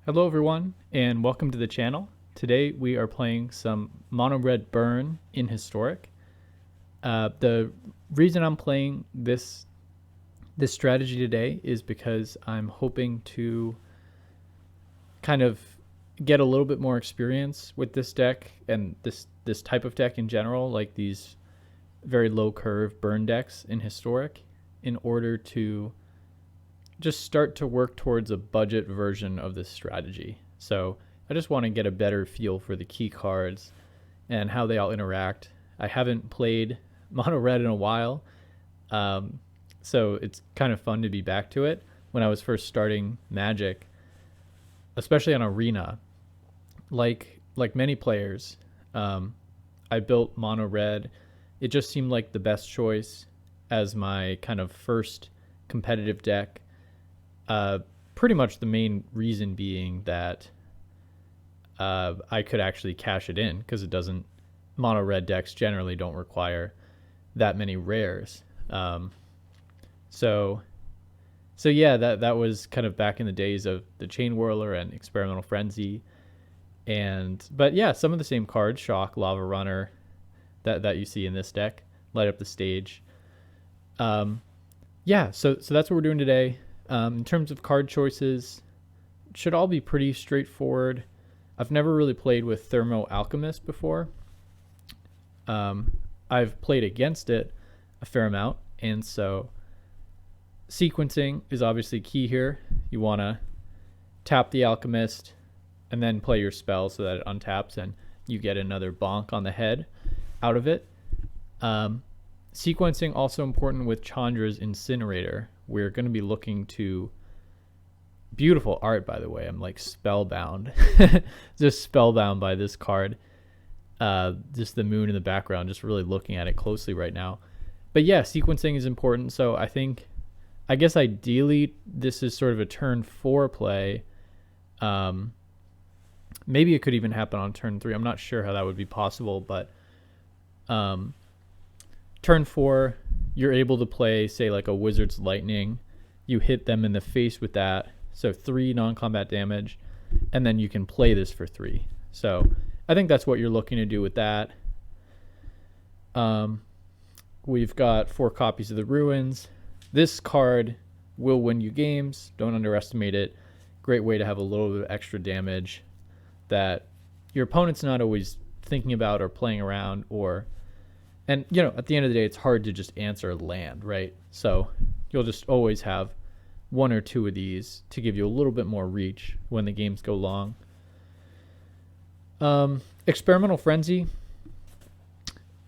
Hello everyone and welcome to the channel. Today we are playing some mono red burn in historic. The reason I'm playing this strategy today is because I'm hoping to kind of get a little bit more experience with this deck and this type of deck in general, like these very low curve burn decks in historic, in order to just start to work towards a budget version of this strategy. So I just want to get a better feel for the key cards and how they all interact. I haven't played mono red in a while, so it's kind of fun to be back to it. When I was first starting Magic, especially on Arena, like many players, I built mono red. It just seemed like the best choice as my kind of first competitive deck. Pretty much the main reason being that I could actually cash it in, because it doesn't. Mono red decks generally don't require that many rares. So yeah, that was kind of back in the days of the Chain Whirler and Experimental Frenzy, but yeah, some of the same cards, Shock, Lava Runner, that you see in this deck, Light Up the Stage. Yeah, so that's what we're doing today. In terms of card choices, should all be pretty straightforward. I've never really played with Thermo Alchemist before. I've played against it a fair amount, and so sequencing is obviously key here. You want to tap the Alchemist and then play your spell so that it untaps and you get another bonk on the head out of it. Sequencing also important with Chandra's Incinerator. We're going to be looking to beautiful art, by the way. I'm like spellbound, just spellbound by this card. Just the moon in the background, just really looking at it closely right now. But yeah, sequencing is important. So I guess ideally this is sort of a turn 4 play. Maybe it could even happen on turn 3. I'm not sure how that would be possible, but turn 4, you're able to play, say, like a Wizard's Lightning. You hit them in the face with that, so 3 non-combat damage, and then you can play this for 3. So I think that's what you're looking to do with that. We've got 4 copies of the Ruins. This card will win you games. Don't underestimate it. Great way to have a little bit of extra damage that your opponent's not always thinking about or playing around, and at the end of the day, it's hard to just answer land, right? So you'll just always have 1 or 2 of these to give you a little bit more reach when the games go long. Experimental Frenzy,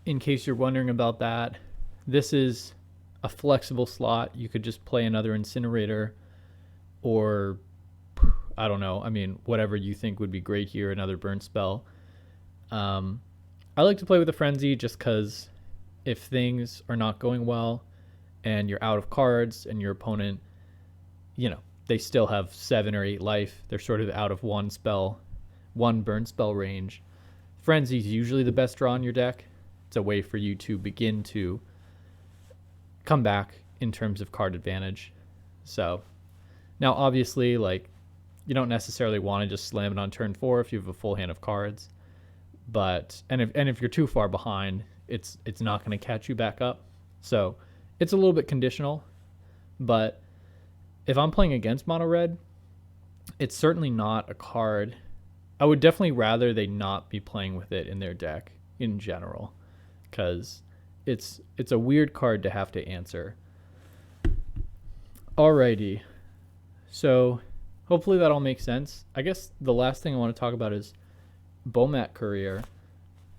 in case you're wondering about that, this is a flexible slot. You could just play another Incinerator, or I don't know, whatever you think would be great here, another burn spell. I like to play with a Frenzy just because if things are not going well and you're out of cards and your opponent, they still have 7 or 8 life, they're sort of out of one burn spell range. Frenzy is usually the best draw in your deck. It's a way for you to begin to come back in terms of card advantage. So now obviously, you don't necessarily want to just slam it on turn 4 if you have a full hand of cards. But if you're too far behind, it's not going to catch you back up. So it's a little bit conditional. But if I'm playing against mono red, it's certainly not a card. I would definitely rather they not be playing with it in their deck in general, because it's a weird card to have to answer. Alrighty, so hopefully that all makes sense. I guess the last thing I want to talk about is Bomat Courier.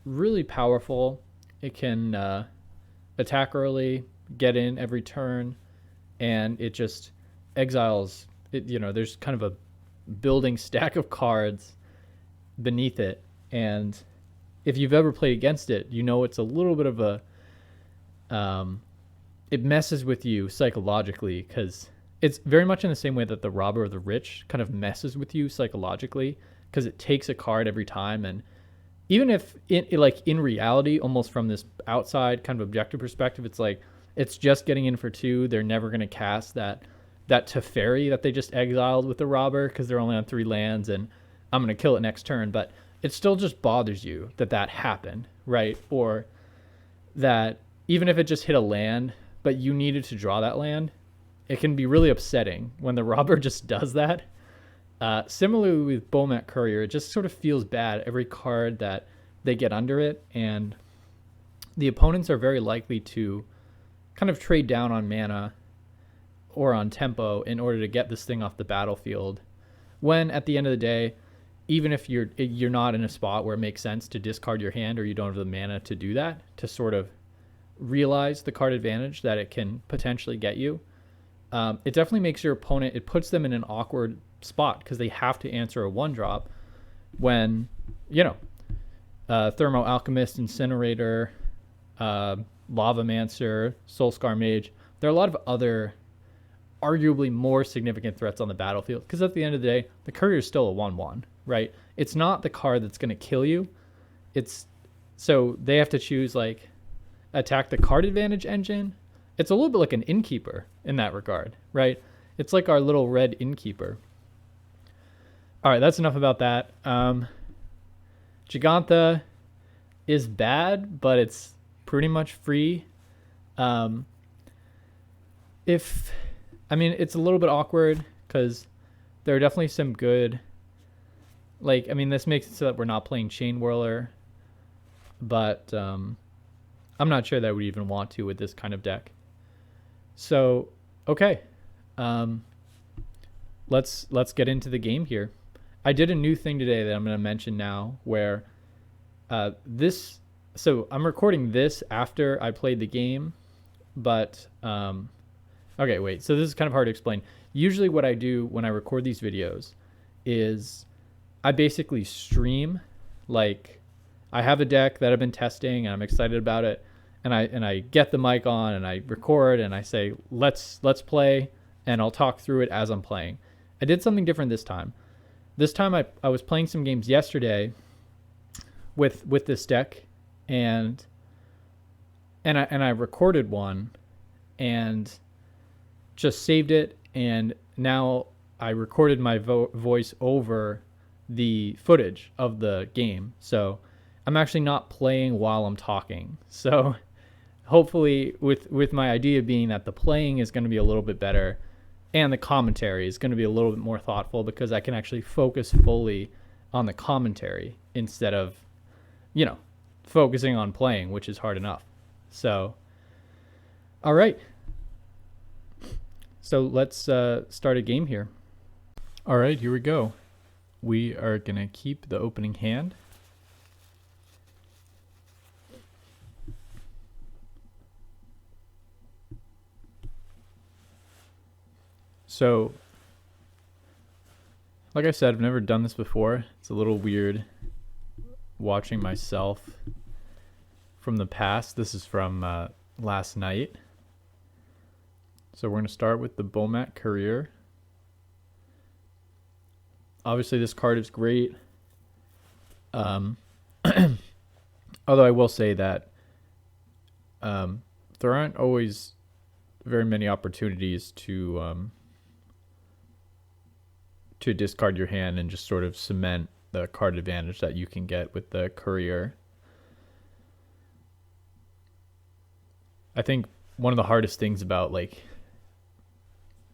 Really powerful. It can attack early, get in every turn, and it just exiles it. There's kind of a building stack of cards beneath it, and if you've ever played against it, it's a little bit of a it messes with you psychologically, because it's very much in the same way that the Robber of the Rich kind of messes with you psychologically, because it takes a card every time. And even if in reality, almost from this outside kind of objective perspective, it's like it's just getting in for 2, they're never going to cast that that Teferi that they just exiled with the robber because they're only on 3 lands and I'm going to kill it next turn. But it still just bothers you that that happened, right? Or that even if it just hit a land, but you needed to draw that land, it can be really upsetting when the robber just does that. Similarly with Bomat Courier, it just sort of feels bad every card that they get under it, and the opponents are very likely to kind of trade down on mana or on tempo in order to get this thing off the battlefield, when at the end of the day, even if you're not in a spot where it makes sense to discard your hand or you don't have the mana to do that, to sort of realize the card advantage that it can potentially get you, it definitely makes your opponent, it puts them in an awkward spot because they have to answer a 1-drop when, Thermo Alchemist, Incinerator, Lavamancer, Soulscar Mage, there are a lot of other arguably more significant threats on the battlefield, because at the end of the day, the Courier is still a 1/1, right? It's not the card that's going to kill you. So they have to choose like attack the card advantage engine. It's a little bit like an Innkeeper in that regard, right? It's like our little red Innkeeper. All right, that's enough about that. Gigantha is bad, but it's pretty much free. It's a little bit awkward because there are definitely some good, this makes it so that we're not playing Chain Whirler, but I'm not sure that we even want to with this kind of deck. So, okay. Let's get into the game here. I did a new thing today that I'm going to mention now where so I'm recording this after I played the game, but okay, wait. So this is kind of hard to explain. Usually what I do when I record these videos is I basically stream, like I have a deck that I've been testing and I'm excited about it, and I get the mic on and I record and I say, let's play, and I'll talk through it as I'm playing. I did something different this time. This time I was playing some games yesterday with this deck, and I recorded one and just saved it, and now I recorded my voice over the footage of the game. So I'm actually not playing while I'm talking. So hopefully with my idea being that the playing is going to be a little bit better and the commentary is going to be a little bit more thoughtful, because I can actually focus fully on the commentary instead of, focusing on playing, which is hard enough. So, all right. So let's start a game here. All right, here we go. We are going to keep the opening hand. So, like I said, I've never done this before. It's a little weird watching myself from the past. This is from last night. So we're going to start with the Bomat Courier. Obviously, this card is great. Although I will say that there aren't always very many opportunities to discard your hand and just sort of cement the card advantage that you can get with the Courier. I think one of the hardest things about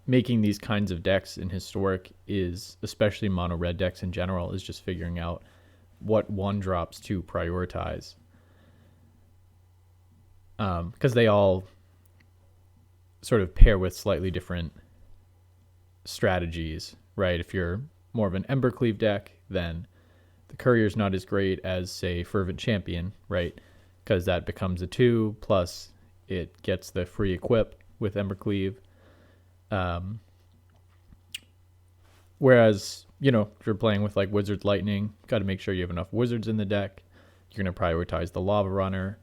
making these kinds of decks in Historic is, especially mono red decks in general, is just figuring out what 1-drops to prioritize. Because they all sort of pair with slightly different strategies, right? If you're more of an Embercleave deck, then the Courier's not as great as, say, Fervent Champion, right? Because that becomes a 2, plus it gets the free equip with Embercleave. Whereas, if you're playing with Wizard's Lightning, got to make sure you have enough wizards in the deck. You're going to prioritize the Lava Runner,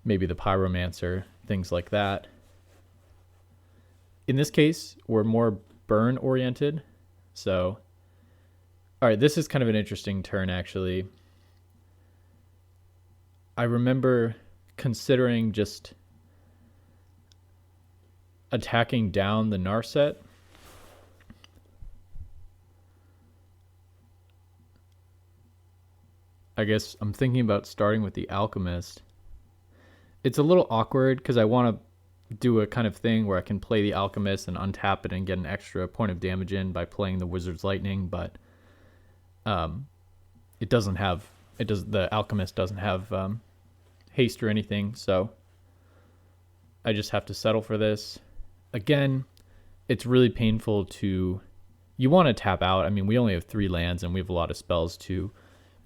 maybe the Pyromancer, things like that. In this case, we're more burn oriented. So, all right, this is kind of an interesting turn, actually. I remember considering just attacking down the Narset I guess I'm thinking about starting with the Alchemist. It's a little awkward because I want to do a kind of thing where I can play the Alchemist and untap it and get an extra point of damage in by playing the Wizard's Lightning, but the Alchemist doesn't have haste or anything, so I just have to settle for this. Again, it's really painful you want to tap out. I mean, we only have 3 lands and we have a lot of spells to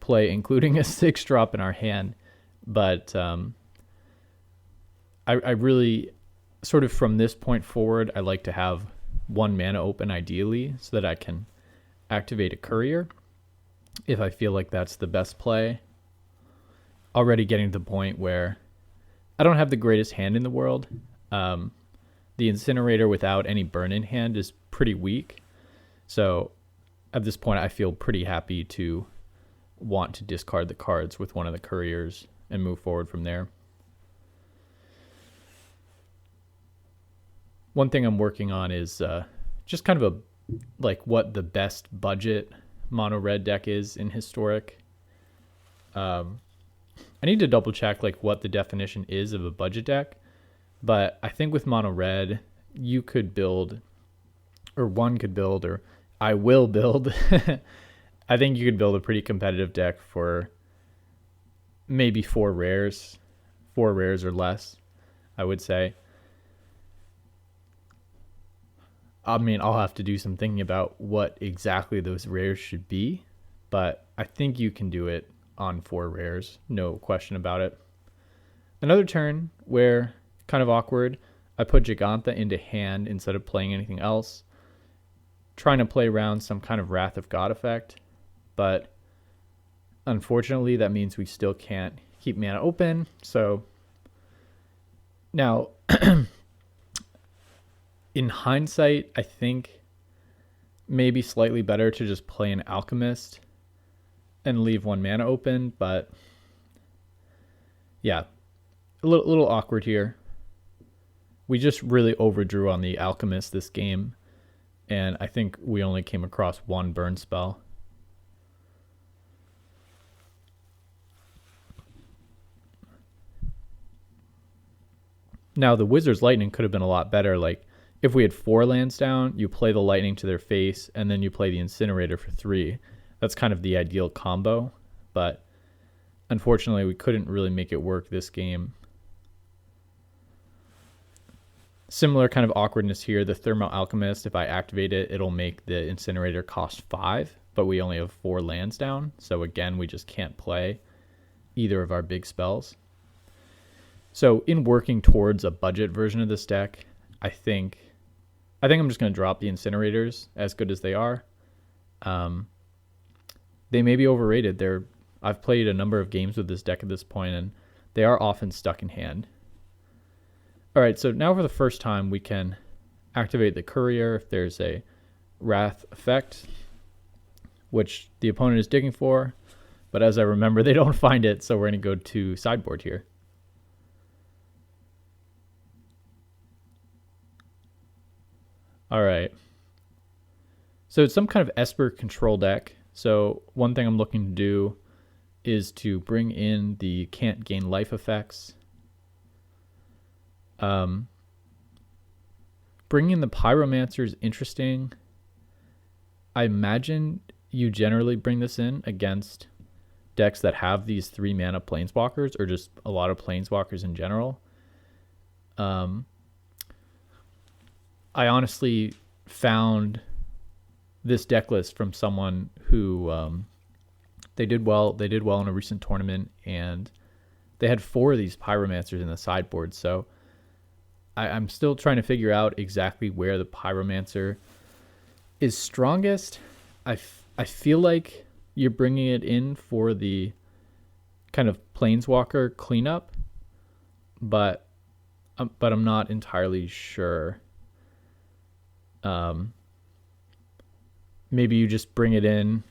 play, including a 6-drop in our hand, but I really, sort of from this point forward, I like to have 1 mana open ideally so that I can activate a courier if I feel like that's the best play. Already getting to the point where I don't have the greatest hand in the world. The Incinerator without any burn in hand is pretty weak. So at this point, I feel pretty happy to want to discard the cards with one of the couriers and move forward from there. One thing I'm working on is just kind of what the best budget mono red deck is in Historic. I need to double check what the definition is of a budget deck, but I think with mono red you could build, or one could build, or I will build. I think you could build a pretty competitive deck for maybe 4 rares or less, I would say. I mean, I'll have to do some thinking about what exactly those rares should be, but I think you can do it on 4 rares, no question about it. Another turn where, kind of awkward, I put Gigantha into hand instead of playing anything else, trying to play around some kind of Wrath of God effect, but unfortunately that means we still can't keep mana open. So now in hindsight, I think maybe slightly better to just play an Alchemist and leave 1 mana open, but yeah, a little awkward here. We just really overdrew on the Alchemist this game, and I think we only came across 1 burn spell. Now the Wizard's Lightning could have been a lot better. If we had 4 lands down, you play the Lightning to their face, and then you play the Incinerator for 3. That's kind of the ideal combo, but unfortunately we couldn't really make it work this game. Similar kind of awkwardness here. The Thermo Alchemist, if I activate it, it'll make the Incinerator cost 5, but we only have 4 lands down, so again, we just can't play either of our big spells. So in working towards a budget version of this deck, I think I'm just going to drop the Incinerators, as good as they are. They may be overrated. I've played a number of games with this deck at this point, and they are often stuck in hand. All right, so now for the first time, we can activate the Courier if there's a Wrath effect, which the opponent is digging for. But as I remember, they don't find it, so we're going to go to sideboard here. All right. So it's some kind of Esper control deck. So one thing I'm looking to do is to bring in the can't gain life effects. Bringing in the Pyromancer is interesting. I imagine you generally bring this in against decks that have these 3 mana planeswalkers, or just a lot of planeswalkers in general. I honestly found this deck list from someone who they did well in a recent tournament, and they had 4 of these Pyromancers in the sideboard. So I'm still trying to figure out exactly where the Pyromancer is strongest. I feel like you're bringing it in for the kind of planeswalker cleanup, but I'm not entirely sure. Maybe you just bring it in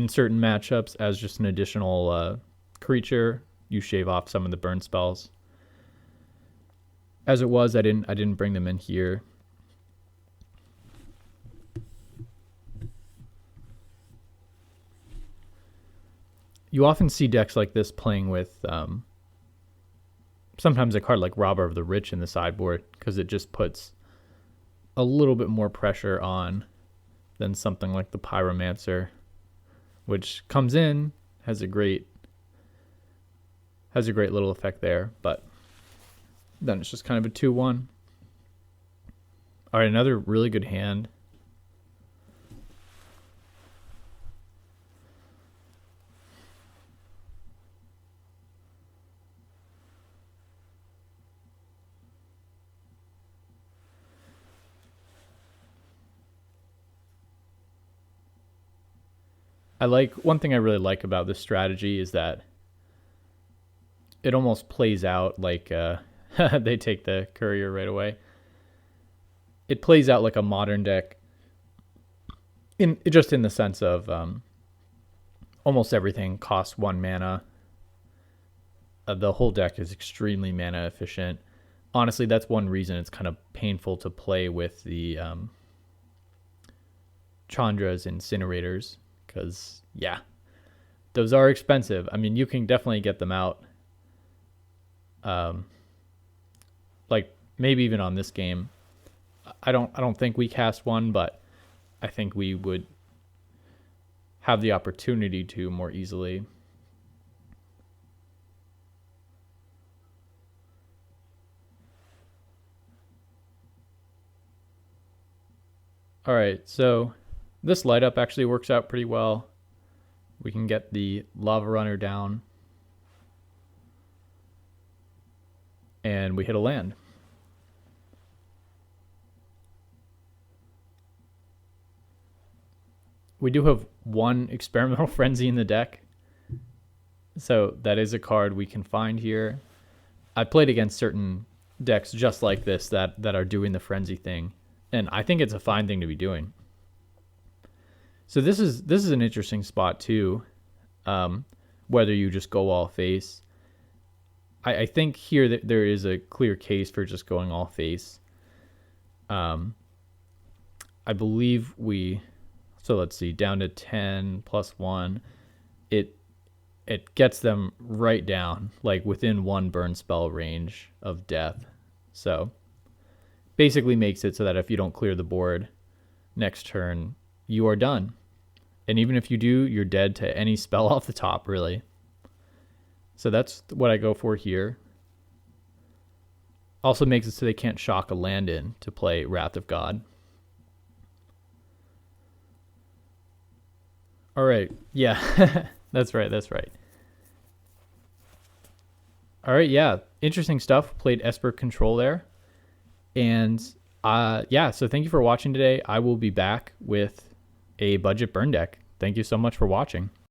certain matchups as just an additional creature. You shave off some of the burn spells. As it was, I didn't bring them in here. you often see decks like this playing with sometimes a card like Robber of the Rich in the sideboard, because it just puts a little bit more pressure on than something like the Pyromancer, which comes in, has a great little effect there, but then it's just kind of a 2-1. All right, another really good hand. One thing I really like about this strategy is that it almost plays out like they take the courier right away. It plays out like a modern deck in the sense of almost everything costs 1 mana. The whole deck is extremely mana efficient. Honestly, that's one reason it's kind of painful to play with the Chandra's Incinerators, because yeah, those are expensive. I mean, you can definitely get them out. Like maybe even on this game, I don't think we cast one, but I think we would have the opportunity to more easily. All right, so this light up actually works out pretty well. We can get the Lava Runner down, and we hit a land. We do have 1 Experimental Frenzy in the deck, so that is a card we can find here. I played against certain decks just like this that are doing the Frenzy thing, and I think it's a fine thing to be doing. So this is an interesting spot too, whether you just go all face. I think here that there is a clear case for just going all face. I believe so let's see, down to 10 plus 1. It gets them right down, like within 1 burn spell range of death. So basically makes it so that if you don't clear the board next turn, you are done. And even if you do, you're dead to any spell off the top, really. So that's what I go for here. Also makes it so they can't shock a land in to play Wrath of God. All right. Yeah, that's right. All right, yeah. Interesting stuff. Played Esper Control there. And yeah, so thank you for watching today. I will be back with a budget burn deck. Thank you so much for watching.